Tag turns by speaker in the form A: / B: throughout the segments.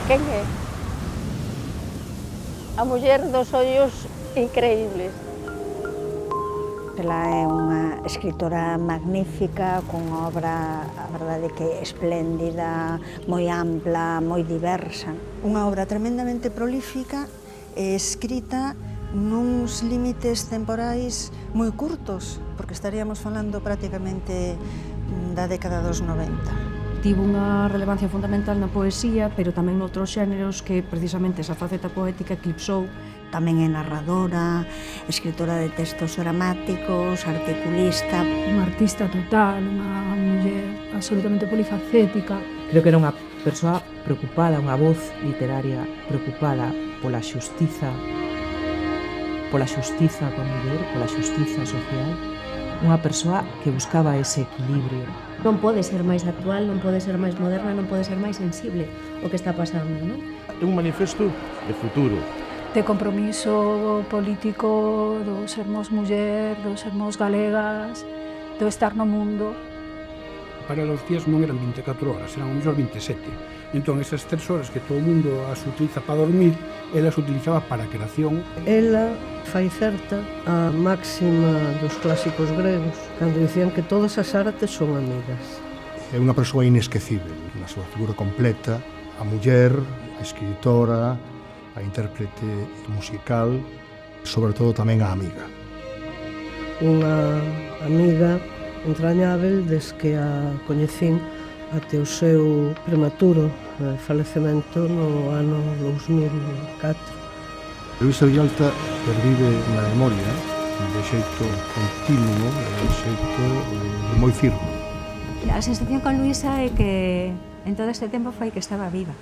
A: Quen é? A muller dos ollos increíbles.
B: Ela é unha escritora magnífica, cunha obra, a verdade que espléndida, moi ampla, moi diversa.
C: Unha obra tremendamente prolífica e escrita nuns límites temporais moi curtos, porque estaríamos falando prácticamente da década dos 90.
D: Tivo unha relevancia fundamental na poesía, pero tamén noutros xéneros que precisamente esa faceta poética eclipsou.
B: Tamén é narradora, escritora de textos dramáticos, articulista.
E: Unha artista total, unha muller absolutamente polifacética.
F: Creo que era unha persoa preocupada, unha voz literaria preocupada pola xustiza coa muller, pola xustiza social. Unha persoa que buscaba ese equilibrio.
G: Non pode ser máis actual, non pode ser máis moderna, non pode ser máis sensible o que está pasando, non?
H: É un manifesto de futuro.
E: De compromiso político, do sermos muller, do sermos galegas, do estar no mundo.
I: Para os días non eran 24 horas, eran mellor 27. Entón, esas 3 horas que todo o mundo as utiliza para dormir, ela as utilizaba para a creación.
J: Ela fai certa a máxima dos clásicos gregos, cando dicían que todas as artes son amigas.
K: É unha persoa inesquecible, na súa figura completa, a muller, a escritora, a intérprete musical, sobre todo tamén a amiga.
J: Unha amiga entrañável desde que a coñecín até o seu prematuro falecemento no ano 2004.
K: Luisa Villalta pervive na memoria de xeito continuo, de xeito moi firme.
L: A sensación con Luisa é que en todo este tempo foi que estaba viva.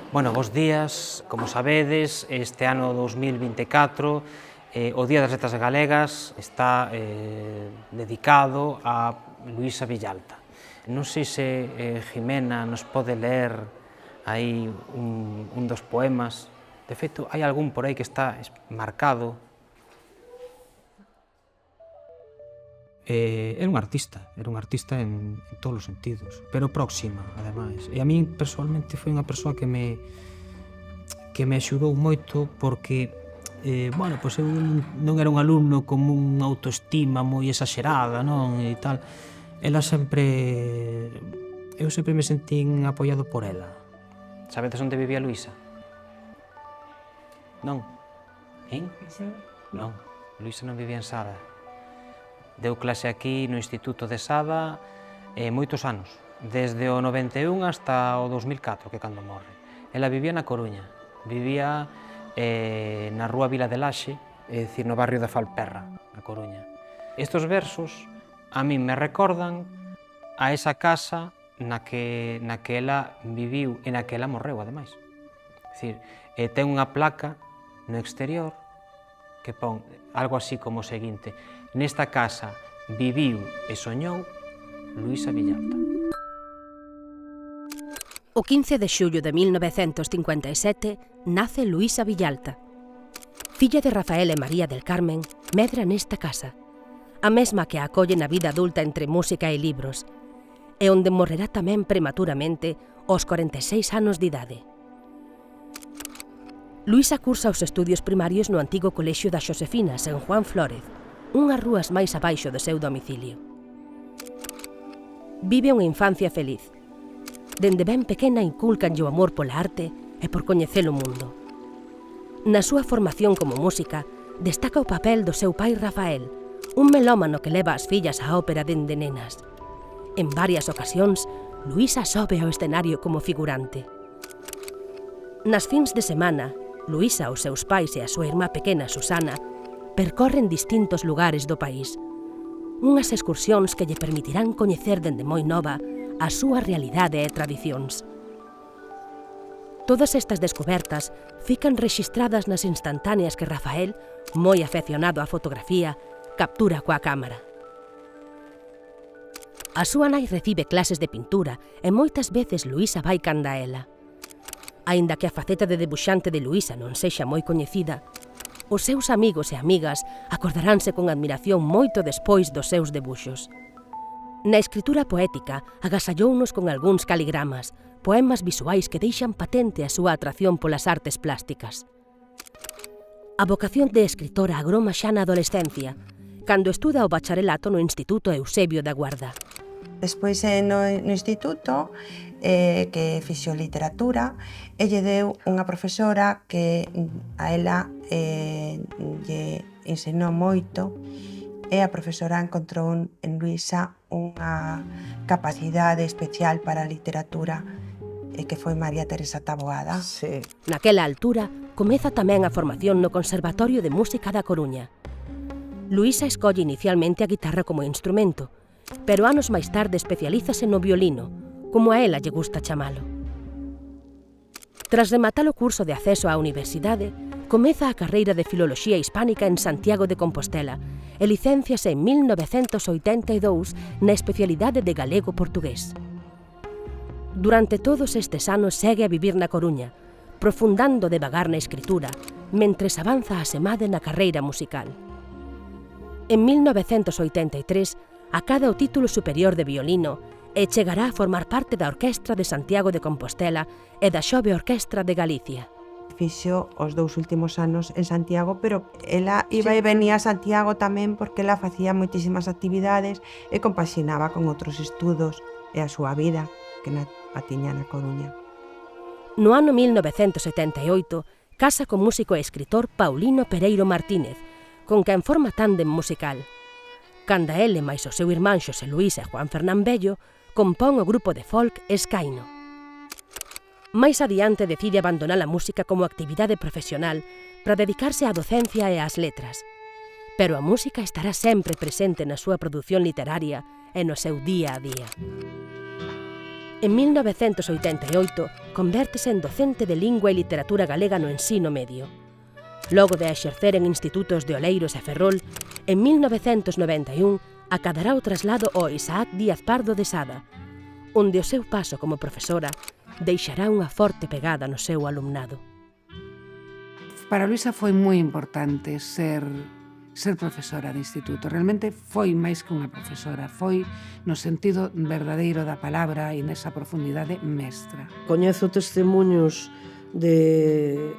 M: Bueno, bos días, como sabedes, este ano 2024 o Día das Letras Galegas está dedicado a Luisa Villalta. Non sei se Jimena nos pode ler aí un dos poemas. De feito, hai algún por aí que está marcado. Era un artista en todos os sentidos, pero próxima, ademais. E a mí, personalmente, foi unha persoa que me axudou moito porque, bueno, pois eu non era un alumno con unha autoestima moi exagerada, non, e tal. Ela sempre... Eu sempre me sentín apoiado por ela. Sabedes onde vivía Luisa? Non? Non, Luisa non vivía en Sada. Deu clase aquí no Instituto de Sada moitos anos, desde o 91 hasta o 2004, que cando morre. Ela vivía na Coruña, vivía na rúa Vila de Laxe, é dicir, no barrio da Falperra, na Coruña. Estos versos a min me recordan a esa casa na que ela viviu e na que ela morreu, ademais. É dicir, ten unha placa no exterior que pon algo así como o seguinte: nesta casa viviu e soñou Luisa Villalta.
N: O 15 de xullo de 1957 nace Luisa Villalta. Filla de Rafael e María del Carmen, medra nesta casa, a mesma que a acolle na vida adulta entre música e libros, e onde morrerá tamén prematuramente aos 46 anos de idade. Luisa cursa os estudios primarios no antigo colexio da Xosefina, en Juan Flórez, unhas rúas máis abaixo do seu domicilio. Vive unha infancia feliz. Dende ben pequena inculcanlle o amor pola arte e por coñecer o mundo. Na súa formación como música, destaca o papel do seu pai Rafael, un melómano que leva as fillas á ópera dende nenas. En varias ocasións, Luisa sobe ao escenario como figurante. Nas fins de semana, Luisa, os seus pais e a súa irmá pequena, Susana, percorren distintos lugares do país. Unhas excursións que lle permitirán coñecer dende moi nova a súa realidade e tradicións. Todas estas descobertas fican rexistradas nas instantáneas que Rafael, moi afeccionado á fotografía, captura coa cámara. A súa nai recibe clases de pintura e moitas veces Luísa vai canda ela. Aínda que a faceta de debuxante de Luísa non sexa moi coñecida, os seus amigos e amigas acordaránse con admiración moito despois dos seus debuxos. Na escritura poética agasallounos con algúns caligramas, poemas visuais que deixan patente a súa atracción polas artes plásticas. A vocación de escritora agroma xa na adolescencia, cando estuda o bacharelato no Instituto Eusebio da Guarda.
O: Despois no instituto, que fixo literatura, e lle deu unha profesora que a ela lle ensinou moito, e a profesora encontrou en Luísa unha capacidade especial para a literatura, que foi María Teresa Taboada.
J: Sí.
N: Naquela altura, comeza tamén a formación no Conservatorio de Música da Coruña. Luísa escolle inicialmente a guitarra como instrumento, pero anos máis tarde especialízase no violino, como a ela lle gusta chamalo. Tras rematar o curso de acceso á universidade, comeza a carreira de Filoloxía Hispánica en Santiago de Compostela e licénciase en 1982 na especialidade de galego-portugués. Durante todos estes anos segue a vivir na Coruña, profundando devagar na escritura, mentres avanza a semade na carreira musical. En 1983, acada o título superior de violino e chegará a formar parte da Orquestra de Santiago de Compostela e da Xove Orquestra de Galicia.
O: Fixo os 2 últimos anos en Santiago, pero ela iba e venía a Santiago tamén porque ela facía moitísimas actividades e compaxinaba con outros estudos e a súa vida, que a tiña na Coruña.
N: No ano 1978, casa co músico e escritor Paulino Pereiro Martínez, con quen forma tándem musical. Canda ele máis o seu irmán Xosé Luís e Juan Fernán Bello, compón o grupo de folk Escaino. Máis adiante decide abandonar a música como actividade profesional para dedicarse á docencia e ás letras. Pero a música estará sempre presente na súa produción literaria e no seu día a día. En 1988, convértese en docente de Lingua e Literatura Galega no ensino medio. Logo de exercer en institutos de Oleiros e Ferrol, en 1991 acadará o traslado ao Isaac Díaz Pardo de Sada, onde o seu paso como profesora deixará unha forte pegada no seu alumnado.
P: Para Luísa foi moi importante ser profesora de instituto. Realmente foi máis que unha profesora, foi no sentido verdadeiro da palabra e nesa profundidade mestra.
J: Coñezo testemunhos de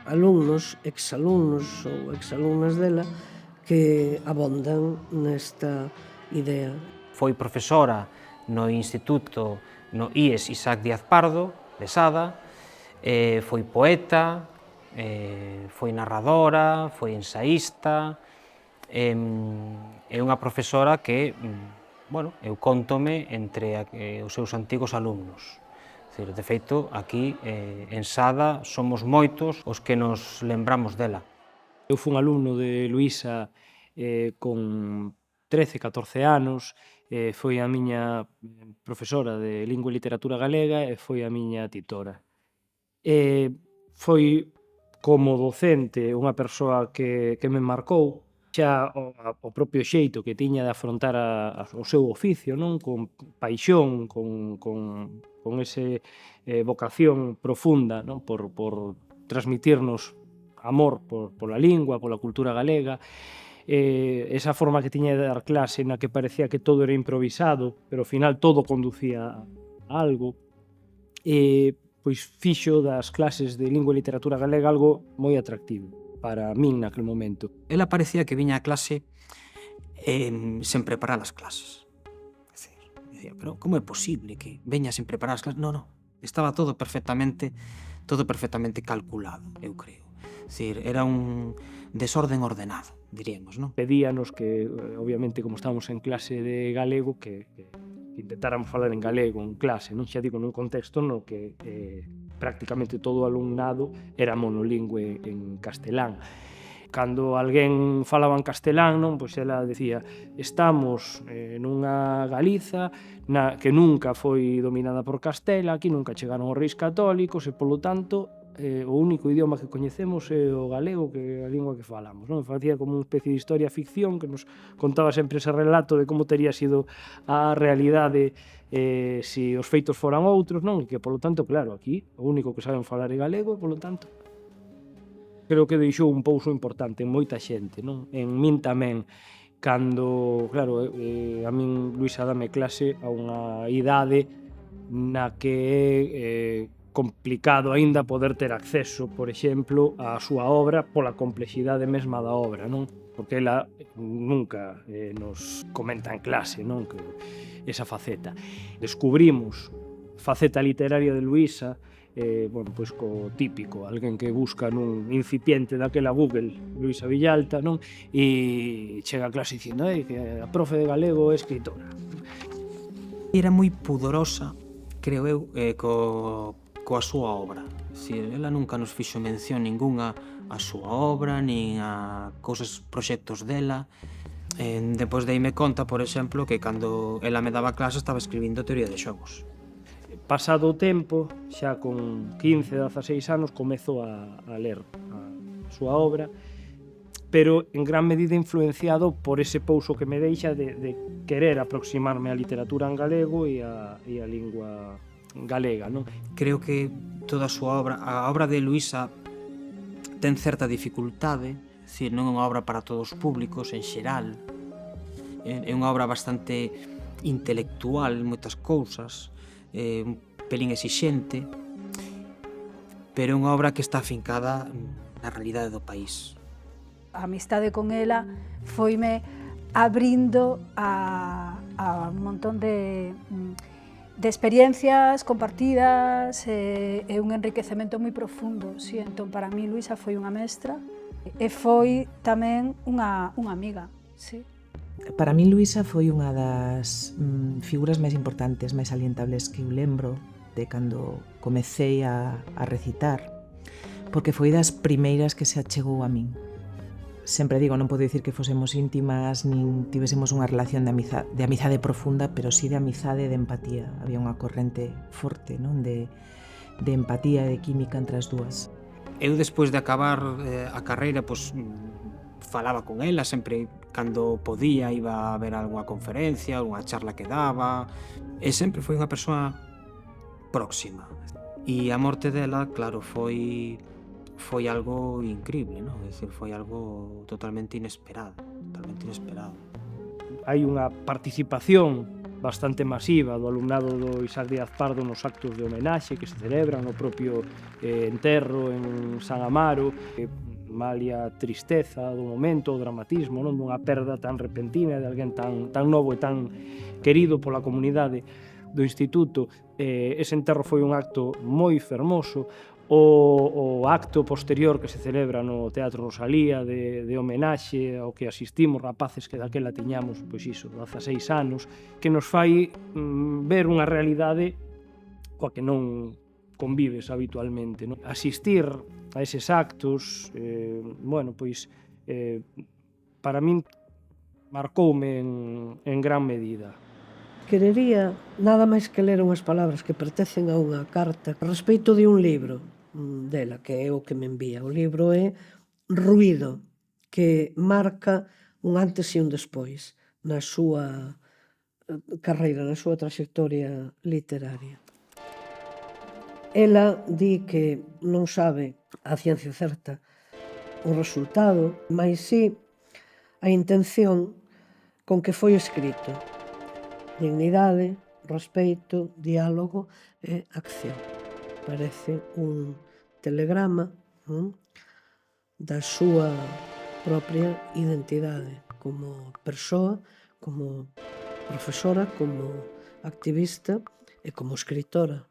J: alumnos, exalumnos ou exalumnas dela que abondan nesta idea.
M: Foi profesora no instituto, no IES Isaac Díaz Pardo, de Sada, foi poeta, foi narradora, foi ensaísta, é unha profesora que, eu cóntome entre os seus antigos alumnos. De feito, aquí en Sada somos moitos os que nos lembramos dela.
Q: Eu fui un alumno de Luísa con 13-14 anos, foi a miña profesora de Lingua e Literatura Galega e foi a miña titora. Foi como docente unha persoa que me marcou, xa o propio xeito que tiña de afrontar o seu oficio, non? Con paixón, con ese vocación profunda, non? Por transmitirnos amor pola lingua, pola cultura galega, esa forma que tiña de dar clase na que parecía que todo era improvisado, pero ao final todo conducía a algo, pois fixo das clases de Lingua e Literatura Galega algo moi atractivo para min naquele momento.
M: Ela parecía que viña a clase sen preparar as clases. Decía, pero como é posible que veña sen preparar as clases? Non, estaba todo perfectamente calculado, eu creo. Era un desorden ordenado, diríamos, non?
Q: Pedíanos que, obviamente, como estábamos en clase de galego, que intentáramos falar en galego en clase, non? Xa digo, nun contexto no que prácticamente todo o alumnado era monolingüe en castelán. Cando alguén falaba en castelán, non, pois ela decía: estamos nunha Galiza que nunca foi dominada por Castela, aquí nunca chegaron os reis católicos e, polo tanto, o único idioma que coñecemos é o galego, que é a lingua que falamos, non? Facía como unha especie de historia ficción que nos contaba sempre ese relato de como tería sido a realidade se os feitos foran outros, non? E que, polo tanto, claro, aquí o único que saben falar é galego e, polo tanto, creo que deixou un pouso importante en moita xente, non? En min tamén, cando, claro, a min Luisa dame clase a unha idade na que é complicado aínda poder ter acceso, por exemplo, á súa obra pola complexidade mesma da obra, non? Porque ela nunca nos comenta en clase, non? Que esa faceta. Descubrimos faceta literaria de Luisa, bueno, pois co típico, alguén que busca nun incipiente daquela Google, Luisa Villalta, non? E chega a clase dicindo que a profe de galego é escritora.
M: Era moi pudorosa, creo eu, coa súa obra. Ela nunca nos fixo mención ningunha a súa obra, nin a cousas, proxectos dela. Depois deime conta, por exemplo, que cando ela me daba clase estaba escribindo teoría de xogos.
Q: Pasado o tempo, xa con 15, 16 anos, comezo a ler a súa obra, pero en gran medida influenciado por ese pouso que me deixa de querer aproximarme á literatura en galego e á lingua galega, non?
M: Creo que toda a súa obra, a obra de Luisa ten certa dificultade, é dicir, non é unha obra para todos os públicos en xeral, é unha obra bastante intelectual en moitas cousas, un pelín exixente, pero é unha obra que está afincada na realidade do país.
E: A amistade con ela foime abrindo a un montón de experiencias compartidas e un enriquecemento moi profundo. Sí, entón, para mí, Luisa foi unha mestra e foi tamén unha amiga, sí.
F: Para min Luisa foi unha das figuras máis importantes, máis salientables que eu lembro de cando comecei a recitar, porque foi das primeiras que se achegou a min. Sempre digo, non podo dicir que fosemos íntimas nin tivésemos unha relación de amizade profunda, pero sí de amizade e de empatía. Había unha corrente forte, non? De empatía e de química entre as dúas.
M: Eu, despois de acabar a carreira, pois falaba con ela, sempre cando podía iba a ver algunha conferencia, algunha charla que daba, e sempre foi unha persoa próxima. E a morte dela, claro, foi algo increíble, non? É dicir, foi algo totalmente inesperado,
Q: Hai unha participación bastante masiva do alumnado do Isaac Díaz Pardo nos actos de homenaxe que se celebran no propio enterro en San Amaro, malia tristeza do momento, o dramatismo, non? Dunha perda tan repentina de alguén tan novo e tan querido pola comunidade do instituto. Ese enterro foi un acto moi fermoso. O acto posterior que se celebra no Teatro Rosalía de homenaxe ao que asistimos rapaces que daquela tiñamos, pois iso, 16 anos, que nos fai ver unha realidade coa que non convives habitualmente, non? Asistir a eses actos, bueno, pois para min marcoume en gran medida.
J: Querería nada máis que ler unhas palabras que pertencen a unha carta a respeito de un libro dela, que é o que me envía. O libro é Ruído, que marca un antes e un despois na súa carreira, na súa trayectoria literaria. Ela di que non sabe a ciencia certa o resultado, mas sí a intención con que foi escrito. Dignidade, respeito, diálogo e acción. Parece un telegrama da súa propia identidade como persoa, como profesora, como activista e como escritora.